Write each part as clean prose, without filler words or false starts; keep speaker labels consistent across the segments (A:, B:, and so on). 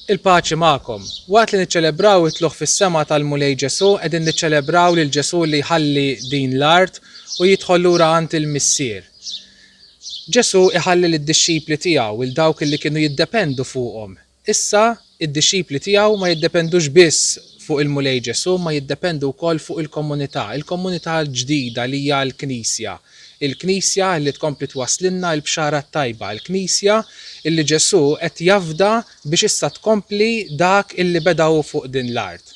A: Il-paċi magħkom. Waqt li niċċelebraw it-tluħ fis-sema tal-Mulej Ġesu qegħdin niċċelebraw lil Ġesu li jħalli din l-art u jidħol lura għand il-Missier. Ġesu iħalli lid-dixxipli tiegħu il dawk li kienu jiddependu fuqhom. Issa id-dixxipli tiegħu ma jiddependux biss fuq il-Mulej Ġesu, ma jiddependu wkoll fuq il-komunità l-ġdida li hija l-Knisja. Il-Knisja li tkompli twaslinna l-bxara tajba, il-Knisja illi Ġesu qed jafda biex issa tkompli dak illi bedaw fuq din l-art.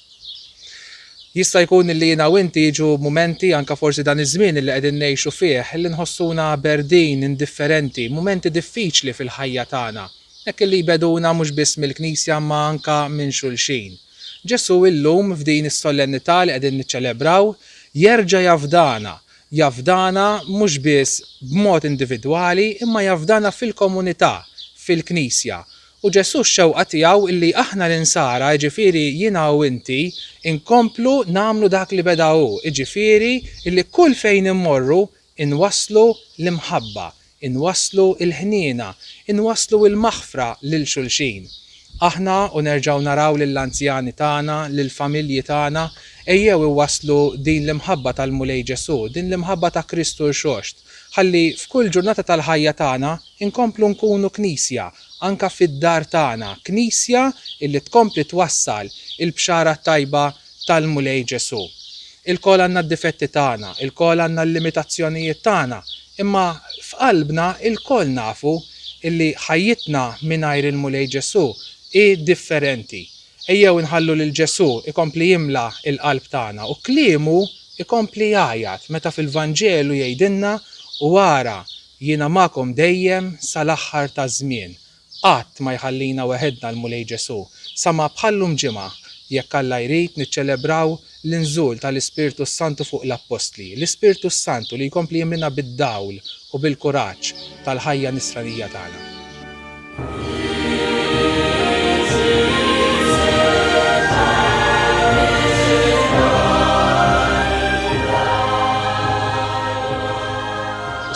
A: Jista' jkun illi jiena u inti jiġu mumenti anke forsi dan iż-żmien illi qegħdin ngħixu fih illi nħossuna berdin, indifferenti, mumenti diffiċli fil-ħajja tagħna. Hekk illi jbeduna mhux biss mill-Knisja ma anke minn xulxin. Ġesu illum f'din is-solennità li qegħdin niċċelebraw jerġa' jafdana mhux biss b'mod individwali imma jafdana fil-komunità, fil-Knisja. U Ġesu x-xewqa tiegħu illi aħna l-insara, jiġifieri jiena u inti, inkomplu nagħmlu dak li beda hu, jiġifieri illi kull fejn immorru inwasslu l-imħabba, inwasslu l-ħniena, inwasslu l-maħfra lil xulxin. Aħna u nerġgħu naraw lill-anzjani tagħna, lill-familji tagħna, ejjew iwasslu din l-imħabba tal-Mulej Ġesu, din l-imħabba ta' Kristu l-Xoxt, ħalli f'kull ġurnata tal-ħajja tagħna inkomplu nkunu Knisja, anka fid-dar tagħna, Knisja illi tkompli twassal il-bxara tajba tal-Mulej Ġesu. Il-kol għandna d-difetti tagħna, il-kol għandna l-limitazzjonijiet tagħna, imma f'qalbna il-kol nafu illi ħajjitna mingħajr il-Mulej Ġesu differenti. Ejjew inħallu lil Ġesu ikompli jimla il-qalb tagħna u kliemu ikompli jgħajjat meta fil-Vanġelu jgħidilna u wara jiena magħkom dejjem sal-aħħar taż-żmien. Qatt ma jħallina weħedna l-Mulej Ġesu. Sama bħallum ġimgħa jekk Alla jrid niċċelebraw l-inżul tal-Ispirtu Santu fuq l-Apostli. L-Ispirtu Santu li jkompli jimlina bid-dawl u bil-kuraġġ tal-ħajja nisranija tagħna.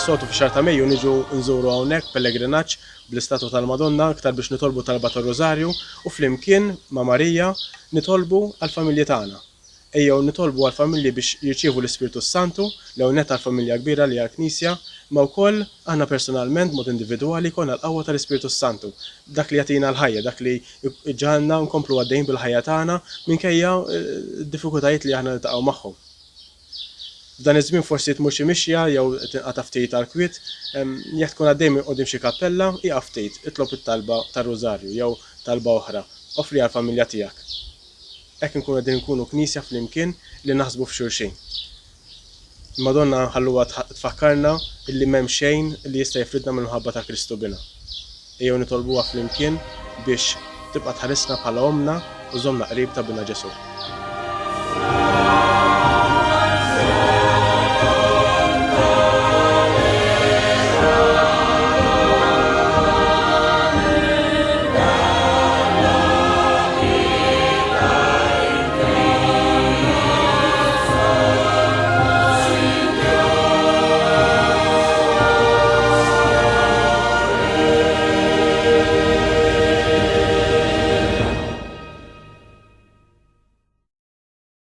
B: Sotu fi xahar ta' Mejju niġu nżuru hawnhekk pellegrinaġġ bl-istatu tal-Madonna aktar biex nitolbu talba tar-Rożarju u flimkien ma' Marija nitolbu għall-familji tagħna. Ejjew nitolbu għall-familji biex jirċievu l-Ispirtu Santu l-ewwel għall-familja kbira li hija Knisja, ma wkoll aħna personalment mod individwali jkollna l-qawwa tal-Ispirtu Santu. Dak li jagħtina l-ħajja, dak li ġġalna nkomplu għaddejjin bil-ħajja tagħna minkejja d-diffikultajiet li aħna niltaqgħu magħhom. F'dan iż-żmien forsi tmur xi mixja jew tinqata' ftit tal-kwiet, jekk tkun għaddejjem qudiem xi kappella, iqa' ftit, itlob it-talba tar-Rożarju jew talba oħra, offri għall-familja tiegħek. Hekk inkunu qegħdin nkunu Knisja flimkien li naħsbu f'xulxin. Il-Madonna ħalluha tfakkarna illi m'hemm xejn li jista' jifridna mill-ħabba ta' Kristu bina. Ejjew nitolbuha flimkien biex tibqa' tħarisna bħala omna u żommna qrib ta' bina Ġesu.